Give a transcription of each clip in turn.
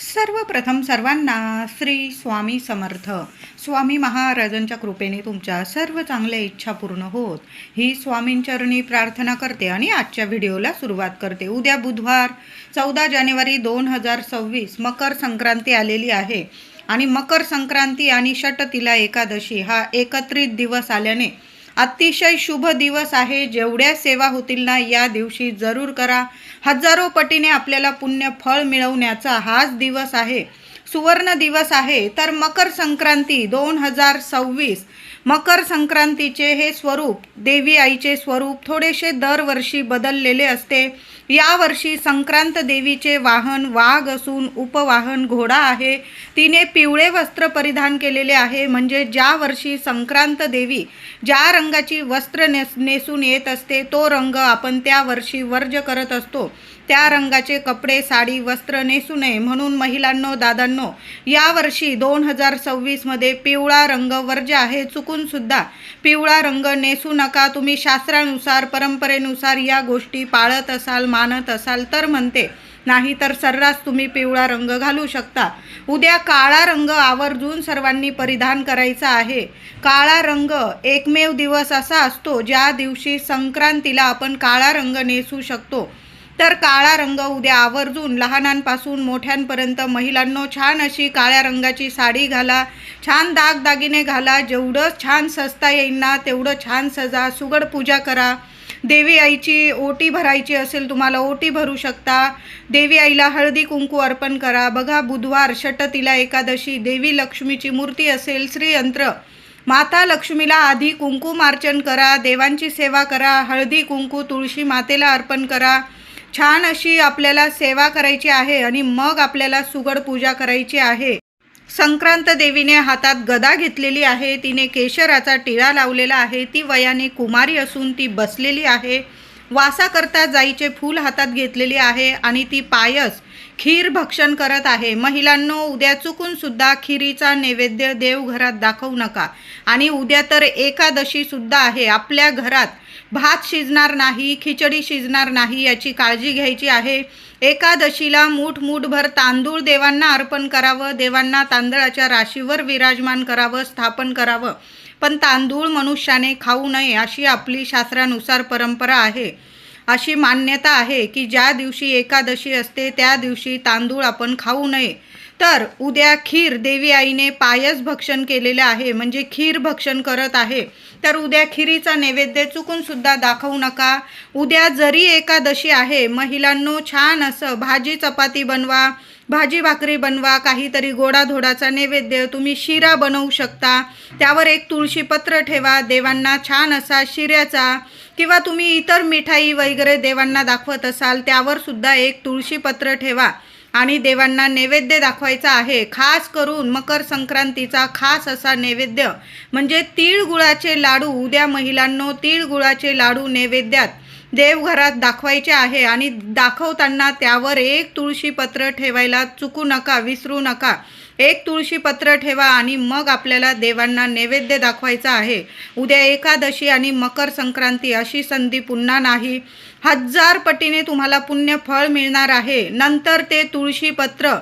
सर्वप्रथम सर्वांना श्री स्वामी समर्थ. स्वामी महाराजांच्या कृपेने तुमच्या सर्व चांगल्या इच्छा पूर्ण होत ही स्वामींचरणी प्रार्थना करते आणि आजच्या व्हिडिओला सुरुवात करते. उद्या बुधवार 14 जानेवारी 2026 मकर संक्रांती आलेली आहे आणि मकर संक्रांती आणि षटतिला एकादशी हा एकत्रित दिवस आल्याने अतिशय शुभ दिवस आहे. जेवढ्या सेवा होतील ना या दिवशी जरूर करा. हजारो पटीने आपल्याला पुण्य फळ मिळवण्याचा हाच दिवस आहे, सुवर्ण दिवस आहे. तर मकर संक्रांती 2026 मकर संक्रांतीचे हे स्वरूप, देवी आईचे स्वरूप थोडेसे दरवर्षी बदललेले असते. यावर्षी संक्रांत देवीचे वाहन वाघ असून उपवाहन घोडा आहे. तिने पिवळे वस्त्र परिधान केलेले आहे. म्हणजे ज्या वर्षी संक्रांत देवी ज्या रंगाची वस्त्र नेसून येत असते तो रंग आपण त्या वर्षी वर्ज करत असतो. त्या रंगाचे कपडे, साडी, वस्त्र नेसू नये. म्हणून महिलांनो, दादांनो, यावर्षी 2026 मध्ये पिवळा रंग वर्ज्य आहे. चुकून सुद्धा पिवळा रंग नेसू नका. तुम्ही शास्त्रानुसार, परंपरेनुसार या गोष्टी पाळत असाल, मानत असाल तर म्हणते, नाही तर सर्रास तुम्ही पिवळा रंग घालू शकता. उद्या काळा रंग आवर्जून सर्वांनी परिधान करायचा आहे. काळा रंग एकमेव दिवस असा असतो ज्या दिवशी संक्रांतीला आपण काळा रंग नेसू शकतो. तर काळा रंग उद्या आवर्जून लहानांपासून मोठ्यांपर्यंत महिलांनो छान अशी काळ्या रंगाची साडी घाला, छान दागदागिने घाला. जेवढं छान सजता येईल ना तेवढं छान सजा. सुगड पूजा करा. देवी आईची ओटी भरायची असेल तुम्हाला ओटी भरू शकता. देवी आईला हळदी कुंकू अर्पण करा. बघा, बुधवार षटतिला एकादशी, देवी लक्ष्मीची मूर्ती असेल, श्रीयंत्र, माता लक्ष्मीला आधी कुंकुमार्चन करा, देवांची सेवा करा, हळदी कुंकू तुळशी मातेला अर्पण करा. छान अशी आपल्याला सेवा करायची आहे आणि मग आपल्याला सुगड पूजा करायची आहे. संक्रांत देवीने हातात गदा घेतलेली आहे. तिने केशराचा टिळा लावलेला आहे. ती वयाने कुमारी असून ती बसलेली आहे. वासाकरता जाईचे फूल हातात घेतलेली आहे आणि ती पायस, खीर भक्षण करत आहे. महिलांनो, उद्या चुकून सुद्धा खिरीचा नैवेद्य देवघरात दाखवू नका. आणि उद्या तर एकादशी सुद्धा आहे. आपल्या घरात भात शिजणार नाही, खिचडी शिजणार नाही याची काळजी घ्यायची आहे. एकादशीला मूठभर तांदूळ देवांना अर्पण करावं. देवांना तांदळाच्या राशीवर विराजमान करावं, स्थापन करावं. पण तांदूळ मनुष्याने खाऊ नये अशी आपली शास्त्रानुसार परंपरा आहे. अशी मान्यता आहे की ज्या दिवशी एकादशी असते त्या दिवशी तांदूळ आपण खाऊ नये. तर उद्या खीर, देवी आईने पायस भक्षण केलेले आहे म्हणजे खीर भक्षण करत आहे. तर उद्या खिरीचा नैवेद्य चुकून सुद्धा दाखवू नका. उद्या जरी एकादशी आहे, महिलांनो छान असं भाजी चपाती बनवा, भाजी भाकरी बनवा, काहीतरी गोडाधोडाचा नैवेद्य. तुम्ही शिरा बनवू शकता. त्यावर एक तुळशी पत्र ठेवा. देवांना छान असा शिऱ्याचा, किंवा तुम्ही इतर मिठाई वगैरे देवांना दाखवत असाल त्यावर सुद्धा एक तुळशी पत्र ठेवा आणि देवांना नैवेद्य दाखवायचा आहे. खास करून मकर संक्रांतीचा खास असा नैवेद्य म्हणजे तिळगुळाचे लाडू. उद्या महिलांनो तिळगुळाचे लाडू नैवेद्यात देवघरात दाखवायचे आहे आणि दाखवताना त्यावर एक तुळशी पत्र ठेवायला चुकू नका, विसरू नका. एक तुळशी पत्र ठेवा आणि मग आपल्याला देवांना नैवेद्य दाखवायचा आहे. उद्या एकादशी आणि मकर संक्रांती अशी संधी पुन्हा नाही. 1000 पटीने तुम्हाला पुण्य फळ मिळणार आहे. नंतर ते तुळशी पत्र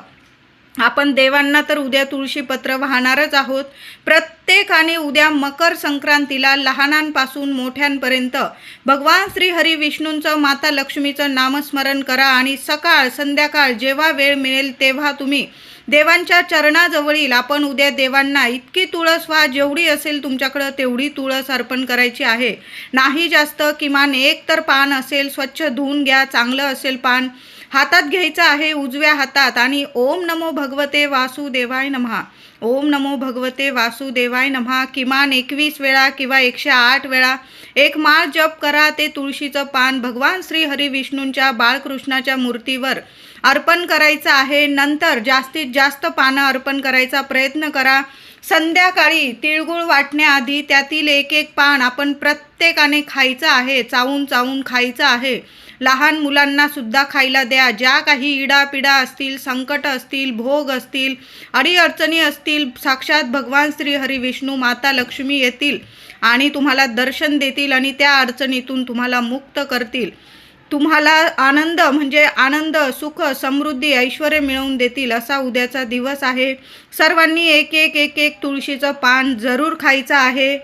आपण देवांना तर उद्या तुळशी पत्र वाहणारच आहोत. प्रत्येकाने उद्या मकर संक्रांतीला लहानांपासून मोठ्यांपर्यंत भगवान श्री हरी विष्णूंचं, माता लक्ष्मीचं नामस्मरण करा आणि सकाळ संध्याकाळ जेव्हा वेळ मिळेल तेव्हा तुम्ही देवांच्या चरणाजवळील आपण उद्या देवांना इतकी तुळस व्हा, जेवढी असेल तुमच्याकडं तेवढी तुळस अर्पण करायची आहे. नाही जास्त, किमान एक तर पान असेल, स्वच्छ धुवून घ्या, चांगलं असेल पान हातात घ्यायचं आहे, उजव्या हातात, आणि ओम नमो भगवते वासुदेवाय नमः, ओम नमो भगवते वासुदेवाय नमः किमान 21 वेळा किंवा 108 वेळा एक माळ जप करा. ते तुळशीचं पान भगवान श्री हरी विष्णूंच्या, बाळकृष्णाच्या मूर्तीवर अर्पण करायचं आहे. नंतर जास्तीत जास्त पानं अर्पण करायचा प्रयत्न करा. संध्याकाळी तिळगुळ वाटण्याआधी त्यातील एक पान आपण प्रत्येकाने खायचं आहे, चावून चावून खायचं आहे. लहान मुलांना सुद्धा खायला द्या. ज्या काही इडापिडा असतील, संकट असतील, भोग असतील, अडीअडचणी असतील, साक्षात भगवान श्री हरी विष्णू, माता लक्ष्मी येतील आणि तुम्हाला दर्शन देतील आणि त्या अडचणीतून तुम्हाला मुक्त करतील. तुम्हाला आनंद म्हणजे आनंद, सुख, समृद्धी, ऐश्वर्य मिळवून देतील असा उद्याचा दिवस आहे. सर्वांनी एक एक तुळशीचं पान जरूर खायचं आहे.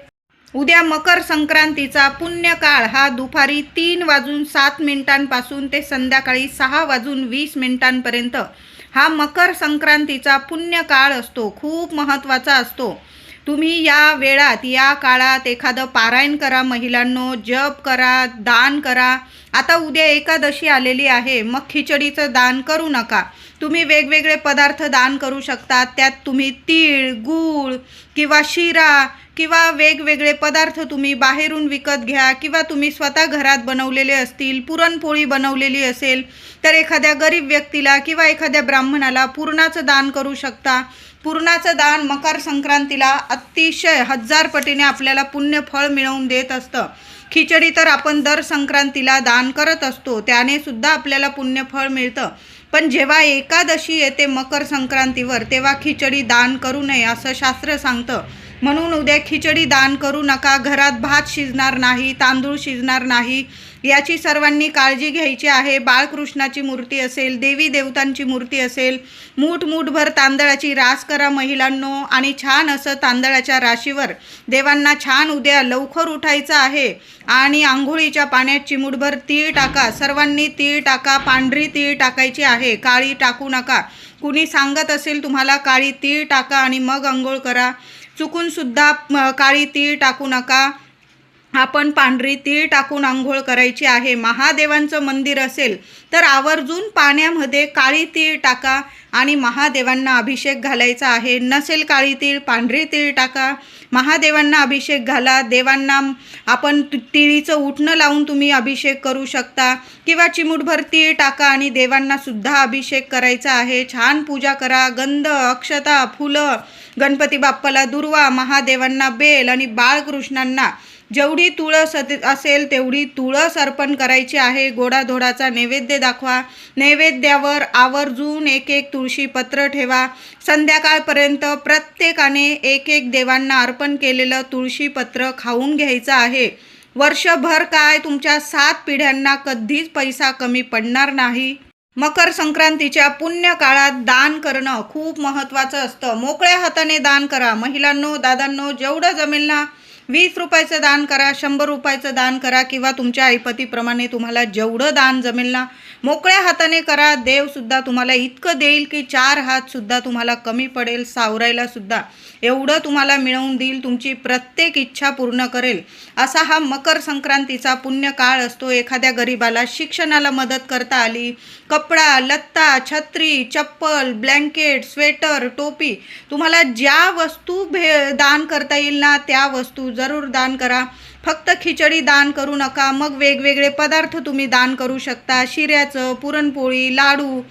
उद्या मकर संक्रांतीचा पुण्यकाळ हा दुपारी 3:07 ते संध्याकाळी 6:20 हा मकर संक्रांतीचा पुण्यकाळ असतो. खूप महत्त्वाचा असतो. तुम्ही या वेळात, या काळात एखादं पारायण करा महिलांनो, जप करा, दान करा. आता उद्या एकादशी आलेली आहे, मग खिचडीचं दान करू नका. तुम्ही वेगवेगळे पदार्थ दान करू शकता. त्यात तुम्ही तीळ, गूळ किंवा शिरा किंवा वेगवेगळे पदार्थ तुम्ही बाहेरून विकत घ्या किंवा तुम्ही स्वतः घरात बनवलेले असतील, पुरणपोळी बनवलेली असेल तर एखाद्या गरीब व्यक्तीला किंवा एखाद्या ब्राह्मणाला पुरणाचं दान करू शकता. पुरणाचं दान मकर संक्रांतीला अतिशय 1000 पटीने आपल्याला पुण्यफळ मिळवून देत असतं. खिचडी तर आपण दर संक्रांतीला दान करत असतो, त्याने सुद्धा आपल्याला पुण्यफळ मिळतं. पण जेव्हा एकादशी येते मकर संक्रांतीवर तेव्हा खिचडी दान करू नये असं शास्त्र सांगतं. म्हणून उद्या खिचडी दान करू नका. घरात भात शिजणार नाही, तांदूळ शिजणार नाही, याची सर्वांनी काळजी घ्यायची आहे. बाळकृष्णाची मूर्ती असेल, देवी देवतांची मूर्ती असेल, मूठभर तांदळाची रास करा महिलांनो आणि छान असं तांदळाच्या राशीवर देवांना छान उद्या लवकर उठायचं आहे आणि आंघोळीच्या पाण्यात चिमूटभर तीळ टाका. सर्वांनी तीळ टाका. पांढरी तीळ टाकायची आहे, काळी टाकू नका. कुणी सांगत असेल तुम्हाला काळी तीळ टाका आणि मग आंघोळ करा, चुकून सुद्धा काळी तीळ टाकू नका. आपण पांढरी तीळ टाकून आंघोळ करायची आहे. महादेवांचं मंदिर असेल तर आवर्जून पाण्यामध्ये काळी तीळ टाका आणि महादेवांना अभिषेक घालायचा आहे. नसेल काळी तीळ, पांढरी तीळ टाका, महादेवांना अभिषेक घाला. देवांना आपण तिळीचं उठणं लावून तुम्ही अभिषेक करू शकता किंवा चिमूटभर तीळ टाका आणि देवांना सुद्धा अभिषेक करायचा आहे. छान पूजा करा. गंध, अक्षता, फुलं, गणपती बाप्पाला दुर्वा, महादेवांना बेल आणि बाळकृष्णांना जेवढी तुळस असेल तेवढी तुळस अर्पण करायची आहे. गोडाधोडाचा नैवेद्य दाखवा. नैवेद्यावर आवर्जून एक तुळशी पत्र ठेवा. संध्याकाळपर्यंत प्रत्येकाने एक देवांना अर्पण केलेलं तुळशी पत्र खाऊन घ्यायचं आहे. वर्षभर काय तुमच्या 7 पिढ्यांना कधीच पैसा कमी पडणार नाही. मकर संक्रांतीच्या पुण्य काळात दान करणं खूप महत्त्वाचं असतं. मोकळ्या हाताने दान करा. महिलांनो, दादांनो, जेवढं जमेल ना 20 रुपयाचं दान करा, 100 रुपयाचं दान करा किंवा तुमच्या ऐपतीप्रमाणे तुम्हाला जेवढं दान जमेल ना मोकळ्या हाताने करा. देवसुद्धा तुम्हाला इतकं देईल की 4 हातसुद्धा तुम्हाला कमी पडेल सावरायला सुद्धा. एवढं तुम्हाला मिळवून देईल, तुमची प्रत्येक इच्छा पूर्ण करेल. असा हा मकर संक्रांतीचा पुण्य काळ असतो. एखाद्या गरीबाला शिक्षणाला मदत करता आली, कपडा, लत्ता, छत्री, चप्पल, ब्लँकेट, स्वेटर, टोपी, तुम्हाला ज्या वस्तू दान करता येईल ना त्या वस्तू जरूर दान करा. फक्त खिचडी दान करू नका. मग वेगवेगळे पदार्थ तुम्ही दान करू शकता. शिऱ्याचं, पुरणपोळी, लाडू,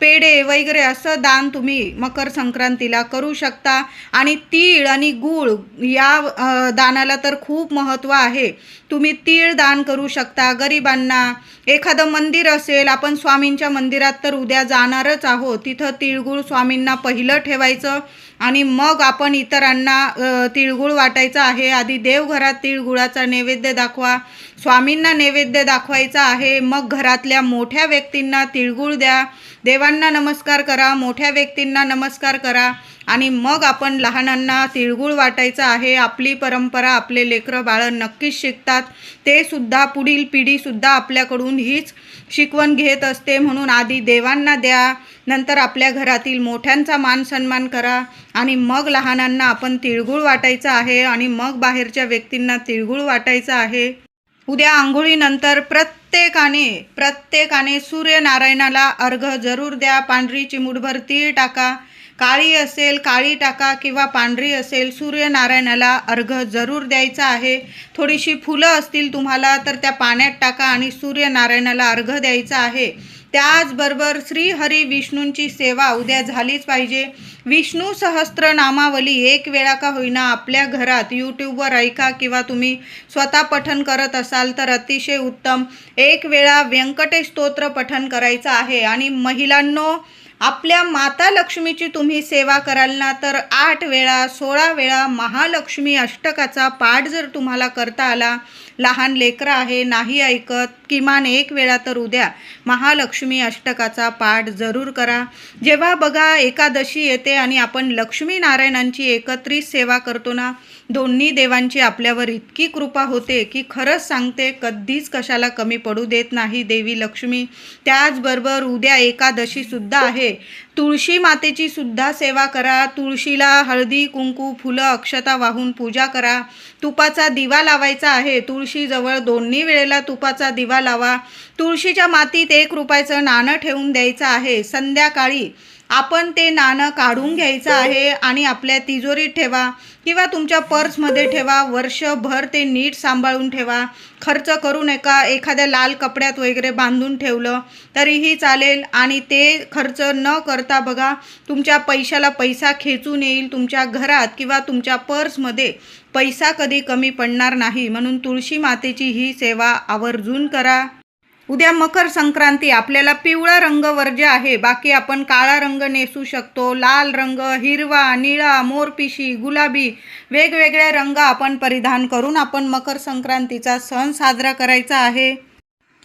पेढे वगैरे असं दान तुम्ही मकर संक्रांतीला करू शकता. आणि तीळ आणि गूळ या दानाला तर खूप महत्त्व आहे. तुम्ही तीळ दान करू शकता गरिबांना. एखादं मंदिर असेल, आपण स्वामींच्या मंदिरात तर उद्या जाणारच आहोत, तिथं तिळगुळ स्वामींना पहिलं ठेवायचं आणि मग आपण इतरांना तिळगुळ वाटायचं आहे. आधी देवघरात तिळगुळाचा नैवेद्य दाखवा, स्वामींना नैवेद्य दाखवायचा आहे. मग घरातल्या मोठ्या व्यक्तींना तिळगुळ द्या, देवांना नमस्कार करा, मोठ्या व्यक्तींना नमस्कार करा आणि मग आपण लहानांना तिळगुळ वाटायचं आहे. आपली परंपरा आपले लेकरं बाळं नक्कीच शिकतात. ते सुद्धा पुढील पिढीसुद्धा आपल्याकडून हीच शिकवण घेत असते. म्हणून आधी देवांना द्या, नंतर आपल्या घरातील मोठ्यांचा मान सन्मान करा आणि मग लहानांना आपण तिळगुळ वाटायचं आहे आणि मग बाहेरच्या व्यक्तींना तिळगुळ वाटायचं आहे. उद्या आंघोळीनंतर प्रत्येकाने सूर्यनारायणाला अर्घ जरूर द्या. पांढरी चिमूटभर तीळ टाका, काळी असेल काळी टाका किंवा पांढरी असेल, सूर्यनारायणाला अर्घ जरूर द्यायचा आहे. थोडीशी फुलं असतील तुम्हाला तर त्या पाण्यात टाका आणि सूर्यनारायणाला अर्घ द्यायचा आहे. त्याचबरोबर श्री हरी विष्णूंची सेवा उद्या झालीच पाहिजे. विष्णू सहस्त्रनामावली एक वेळा का होईना आपल्या घरात यूट्यूबवर ऐका किंवा तुम्ही स्वतः पठण करत असाल तर अतिशय उत्तम. एक वेळा व्यंकटेश स्तोत्र पठण करायचं आहे. आणि महिलांनो, आपल्या माता लक्ष्मीची तुम्ही सेवा कराल ना, तर 8 वेळा 16 वेळा महालक्ष्मी अष्टकाचा पाठ जर तुम्हाला करता आला, लहान लेकरं आहे नाही ऐकत, किमान 1 वेळा तर उद्या महालक्ष्मी अष्टकाचा पाठ जरूर करा. जेव्हा बघा एकादशी येते आणि आपण लक्ष्मीनारायणांची एकत्रित सेवा करतो ना, दोन्ही देवांची आपल्यावर इतकी कृपा होते की खरंच सांगते, कधीच कशाला कमी पडू देत नाही देवी लक्ष्मी. त्याचबरोबर उद्या एकादशीसुद्धा आहे. तुळशी मातेची सुद्धा सेवा करा. तुळशीला हळदी कुंकू फुलं अक्षता वाहून पूजा करा. तुपाचा दिवा लावायचा आहे. तुळशीजवळ दोन्ही वेळेला तुपाचा दिवा लावा. तुळशीच्या मातीत 1 रुपयाचं नाणं ठेवून द्यायचं आहे. संध्याकाळी आपण ते नाणं काढून घ्यायचं आहे आणि आपल्या तिजोरीत ठेवा किंवा तुमच्या पर्समध्ये ठेवा. वर्षभर ते नीट सांभाळून ठेवा. खर्च करू नका. एखाद्या लाल कपड्यात वगैरे बांधून ठेवलं तरीही चालेल आणि ते खर्च न करता बघा तुमच्या पैशाला पैसा खेचून येईल. तुमच्या घरात किंवा तुमच्या पर्समध्ये पैसा कधी कमी पडणार नाही. म्हणून तुळशी मातेची ही सेवा आवर्जून करा. उद्या मकर संक्रांती. आपल्याला पिवळा रंग वर्ज्य आहे. बाकी आपण काळा रंग नेसू शकतो. लाल रंग, हिरवा, निळा, मोरपिशी, गुलाबी वेगवेगळे रंग आपण परिधान करून आपण मकर संक्रांतीचा सण साजरा करायचा आहे.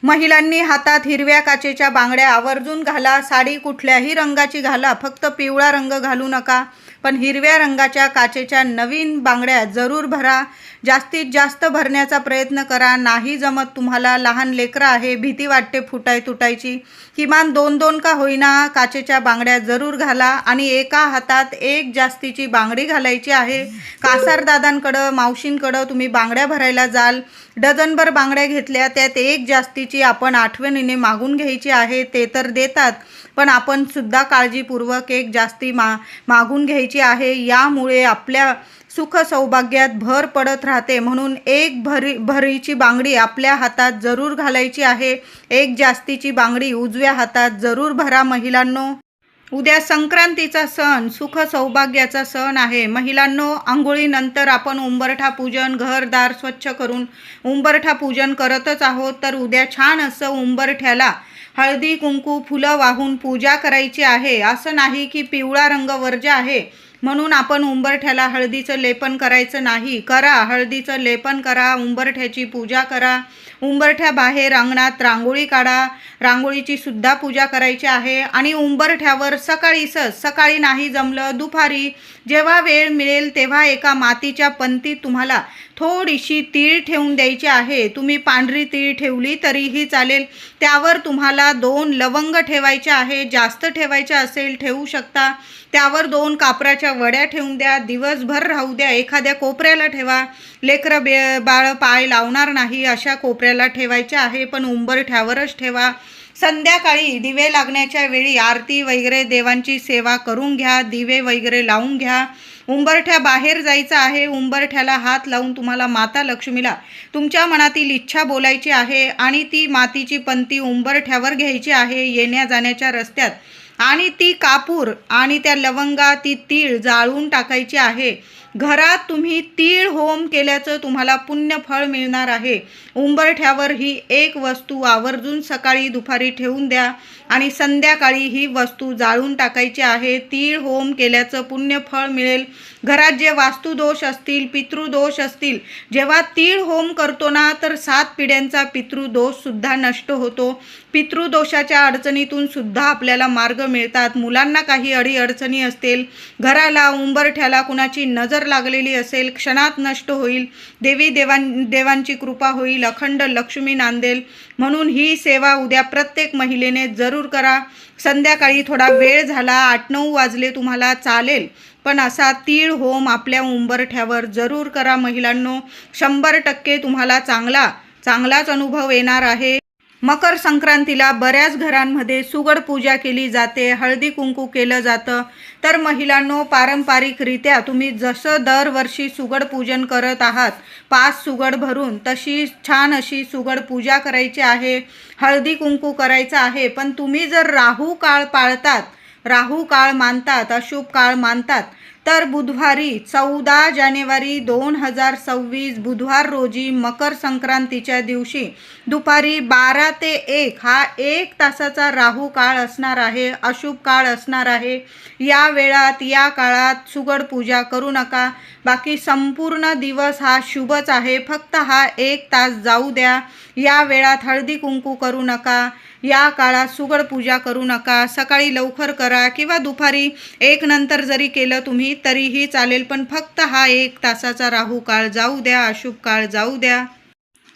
महिलांनी हातात हिरव्या काचेच्या बांगड्या आवर्जून घाला. साडी कुठल्याही रंगाची घाला, फक्त पिवळा रंग घालू नका. पण हिरव्या रंगाच्या काचेच्या नवीन बांगड्या जरूर भरा. जास्तीत जास्त भरण्याचा प्रयत्न करा. नाही जमत तुम्हाला, लहान लेकरं आहे, भीती वाटते तुटायची, किमान 2-2 का होईना काचेच्या बांगड्या जरूर घाला. आणि एका हातात 1 जास्तीची बांगडी घालायची आहे. कासारदादांकडं मावशींकडं तुम्ही बांगड्या भरायला जाल. डझनभर बांगड्या घेतल्या, त्यात 1 जास्तीची आपण आठवणीने मागून घ्यायची आहे. ते तर देतात, पण आपण सुद्धा काळजीपूर्वक 1 जास्ती मागून घ्यायची आहे. यामुळे आपल्या सुख सौभाग्यात भर पडत राहते. म्हणून 1 भरीची बांगडी आपल्या हातात जरूर घालायची आहे. 1 जास्तीची बांगडी उजव्या हातात जरूर भरा महिलांनो. उद्या संक्रांतीचा सण सुख सौभाग्याचा सण आहे. महिलांनो, आंघोळीनंतर आपण उंबरठा पूजन, घरदार स्वच्छ करून उंबरठा पूजन करतच आहोत. तर उद्या छान असं उंबरठ्याला हळदी कुंकू फुलं वाहून पूजा करायची आहे. असं नाही की पिवळा रंग वर्ज्य आहे म्हणून आपण उंबरठ्याला हळदीचं लेपन करायचं नाही. करा, हळदीचं लेपन करा, उंबरठ्याची पूजा करा. उंबरठ्याबाहेर अंगणात रांगोळी काढा. रांगोळीची सुद्धा पूजा करायची आहे. आणि उंबरठ्यावर सकाळी नाही जमलं दुपारी जेव्हा वेळ मिळेल तेव्हा एका मातीच्या पंतीत तुम्हाला थोडीशी तीळ ठेवून द्यायची आहे. तुम्ही पांढरी तीळ ठेवली तरीही चालेल. त्यावर तुम्हाला 2 लवंग ठेवायचे आहे. जास्त ठेवायचे असेल ठेवू शकता. त्यावर 2 कापराच्या वड्या ठेवून द्या. दिवसभर राहू द्या. एखाद्या कोपऱ्याला ठेवा. लेकरं बाळ पाय लावणार नाही अशा कोपऱ्याला ठेवायचे आहे, पण उंबरठ्यावरच ठेवा. संध्याकाळी दिवे लागण्याच्या वेळी आरती वगैरे देवांची सेवा करून घ्या. दिवे वगैरे लावून घ्या. उंबरठ्या बाहेर जायचं आहे. उंबरठ्याला हात लावून तुम्हाला माता लक्ष्मीला तुमच्या मनातील इच्छा बोलायची आहे आणि ती मातीची पंती उंबरठ्यावर घ्यायची आहे येण्या जाण्याच्या रस्त्यात. आणि ती कापूर आणि त्या लवंगा ती तीळ जाळून टाकायची आहे. घरात तुम्ही तीळ होम केल्याचं तुम्हाला पुण्यफळ मिळणार आहे. उंबरठ्यावर ही 1 वस्तू आवर्जून सकाळी दुपारी ठेवून द्या आणि संध्याकाळी ही वस्तू जाळून टाकायची आहे. तीळ होम केल्याचं पुण्यफळ मिळेल. घरात जे वास्तुदोष असतील, पितृदोष असतील, जेव्हा तीळ होम करतो ना तर 7 पिढ्यांचा पितृदोषसुद्धा नष्ट होतो. पितृदोषाच्या अडचणीतून सुद्धा आपल्याला मार्ग मिळतात. मुलांना काही अडीअडचणी असतील, घराला उंबरठ्याला कुणाची नजर लागलेली असेल, क्षणात नष्ट होईल. देवांची कृपा होईल. अखंड लक्ष्मी नांदेल. म्हणून ही सेवा उद्या प्रत्येक महिलेने जरूर करा. संध्याकाळी थोडा वेळ झाला, 8-9 वाजले तुम्हाला चालेल, पण असा तीळ होम आपल्या उंबरठ्यावर जरूर करा महिलांनो. 100% तुम्हाला चांगलाच अनुभव येणार आहे. मकर संक्रांतीला बऱ्याच घरांमध्ये सुगड पूजा केली जाते, हळदी कुंकू केलं जातं. तर महिलांनो, पारंपरिकरित्या तुम्ही जसं दरवर्षी सुगड पूजन करत आहात 5 सुगड भरून, तशी छान अशी सुगड पूजा करायची आहे. हळदी कुंकू करायचं आहे. पण तुम्ही जर राहू काळ पाळतात, राहू काळ मानतात, अशुभ काळ मानतात, तर बुधवारी 14 जानेवारी 2026 बुधवार रोजी मकर संक्रांतीच्या दिवशी दुपारी 12 ते 1 हा 1 तासाचा राहू काळ असणार आहे, अशुभ काळ असणार आहे. या वेळात या काळात सुगड पूजा करू नका. बाकी संपूर्ण दिवस हा शुभच आहे. फक्त हा 1 तास जाऊ द्या. या वेळात हळदी कुंकू करू नका. या काळात सुगड पूजा करू नका. सकाळी लवकर करा किंवा दुपारी 1 नंतर जरी केलं तुम्ही तरीही चालेल, पण फक्त हा 1 तासाचा राहू काळ जाऊ द्या, अशुभ काळ जाऊ द्या.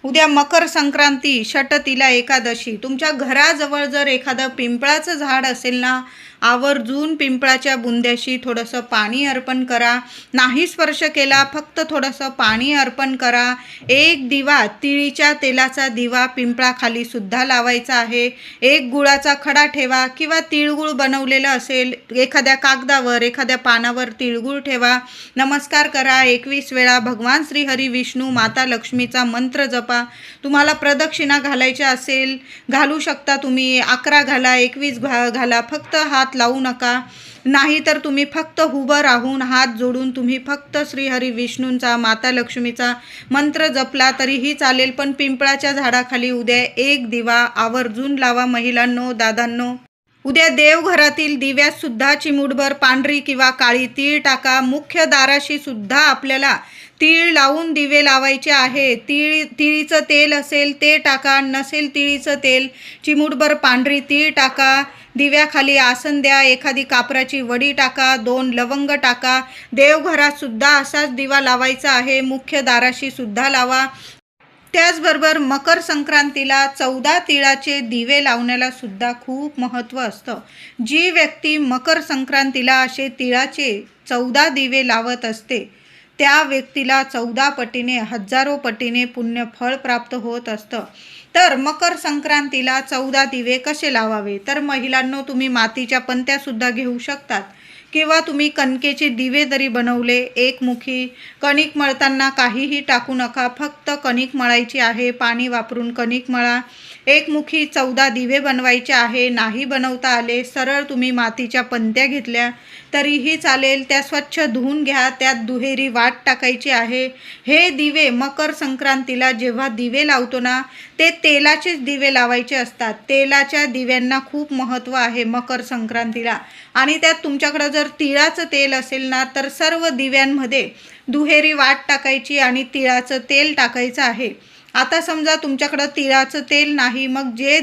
उद्या मकर संक्रांती, षटतिला एकादशी. तुमच्या घराजवळ जर एखादं पिंपळाचं झाड असेल ना, आवर्जून पिंपळाच्या बुंद्याशी थोडंसं पाणी अर्पण करा. नाही स्पर्श केला, फक्त थोडंसं पाणी अर्पण करा. एक दिवा, तिळीच्या तेलाचा दिवा पिंपळाखाली सुद्धा लावायचा आहे. एक गुळाचा खडा ठेवा किंवा तिळगुळ बनवलेलं असेल, एखाद्या कागदावर, एखाद्या पानावर तिळगुळ ठेवा. नमस्कार करा. 21 वेळा भगवान श्री हरी विष्णू माता लक्ष्मीचा मंत्र जपा. तुम्हाला प्रदक्षिणा घालायच्या असेल घालू शकता तुम्ही. 11 घाला, 21 घाला. फक्त हात लावू नका. नाही तर तुम्ही फक्त उभं राहून हात जोडून तुम्ही फक्त श्रीहरी विष्णूंचा, माता लक्ष्मीचा मंत्र जपला तरीही चालेल. पण पिंपळाच्या झाडाखाली उद्या एक दिवा आवर्जून लावा महिलांनो, दादांनो. उद्या देवघरातील दिव्यात सुद्धा चिमूटभर पांढरी किंवा काळी तीळ टाका. मुख्य दाराशी सुद्धा आपल्याला तीळ लावून दिवे लावायचे आहे. तिळीचं तेल असेल ते टाका, नसेल तिळीचं तेल चिमूटभर पांढरी तीळ टाका. दिव्याखाली आसन द्या. एखादी कापराची वडी टाका. 2 लवंग टाका. देवघरात सुद्धा असाच दिवा लावायचा आहे. मुख्य दाराशी सुद्धा लावा. त्याचबरोबर मकर संक्रांतीला 14 तिळाचे दिवे लावण्याला सुद्धा खूप महत्त्व असतं. जी व्यक्ती मकर संक्रांतीला असे तिळाचे 14 दिवे लावत असते त्या व्यक्तीला 14 पटीने, हजारो पटीने पुण्यफळ प्राप्त होत असतं. तर मकर संक्रांतीला 14 दिवे कसे लावावे? तर महिलांनो, तुम्ही मातीच्या पंत्यासुद्धा घेऊ शकतात किंवा तुम्ही कणकेचे दिवे जरी बनवले, एकमुखी. कणिक मळताना काहीही टाकू नका, फक्त कणिक मळायची आहे. पाणी वापरून कणिक मळा. एकमुखी 14 दिवे बनवायचे आहे. नाही बनवता आले, सरळ तुम्ही मातीच्या पंत्या घेतल्या तरीही चालेल. त्या स्वच्छ धुवून घ्या. त्यात दुहेरी वाट टाकायची आहे. हे दिवे मकर संक्रांतीला जेव्हा दिवे लावतो ना, ते तेलाचेच दिवे लावायचे असतात. तेलाच्या दिव्यांना खूप महत्त्व आहे मकर संक्रांतीला. आणि त्यात तुमच्याकडं जर तिळाचं तेल असेल ना, तर सर्व दिव्यांमध्ये दुहेरी वाट टाकायची आणि तिळाचं तेल टाकायचं आहे. आता समजा तुमच्याकडं तिळाचं तेल नाही, मग जे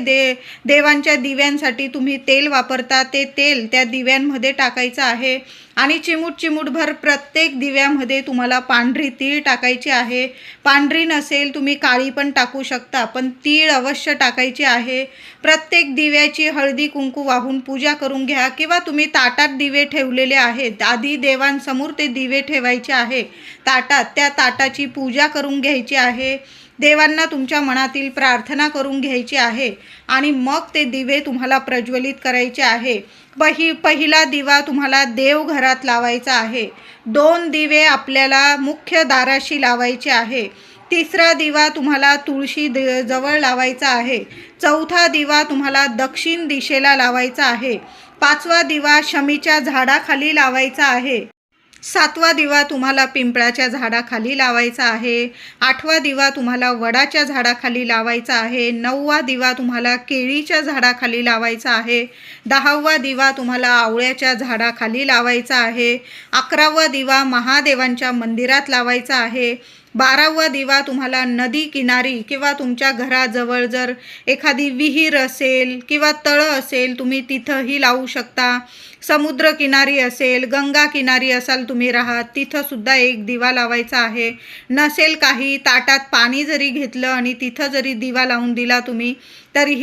देवांच्या दिव्यांसाठी तुम्ही तेल वापरता ते तेल त्या दिव्यांमध्ये टाकायचं आहे. आणि चिमूटभर प्रत्येक दिव्यामध्ये तुम्हाला पांढरी तीळ टाकायची आहे. पांढरी नसेल तुम्ही काळी पण टाकू शकता, पण तीळ अवश्य टाकायची आहे. प्रत्येक दिव्याची हळदी कुंकू वाहून पूजा करून घ्या किंवा तुम्ही ताटात दिवे ठेवलेले आहेत, आधी देवांसमोर ते दिवे ठेवायचे आहे ताटात. त्या ताटाची पूजा करून घ्यायची आहे. देवांना तुमच्या मनातील प्रार्थना करून घ्यायची आहे आणि मग ते दिवे तुम्हाला प्रज्वलित करायचे आहे. पहिला दिवा तुम्हाला देवघरात लावायचा आहे. 2 दिवे आपल्याला मुख्य दाराशी लावायचे आहे. 3रा दिवा तुम्हाला तुळशी जवळ लावायचा आहे. 4था दिवा तुम्हाला दक्षिण दिशेला लावायचा आहे. 5वा दिवा शमीच्या झाडाखाली लावायचा आहे. 7वा दिवा तुम्हाला पिंपळाच्या झाडाखाली लावायचा आहे. 8वा दिवा तुम्हाला वडाच्या झाडाखाली लावायचा आहे. 9वा दिवा तुम्हाला केळीच्या झाडाखाली लावायचा आहे. 10वा दिवा तुम्हाला आवळ्याच्या झाडाखाली लावायचा आहे. 11वा दिवा महादेवांच्या मंदिरात लावायचा आहे. 12वा दिवा तुम्हाला नदी किनारी किंवा तुमच्या घराजवळ जर एखादी विहीर असेल किंवा तळं असेल तुम्ही तिथंही लावू शकता. समुद्र किनारी असेल, गंगा किनारी असाल तुम्ही राहात, तिथं सुद्धा एक दिवा लावायचा आहे. नसेल काही, ताटात पाणी जरी घेतलं आणि तिथं जरी दिवा लावून दिला तुम्ही तरीही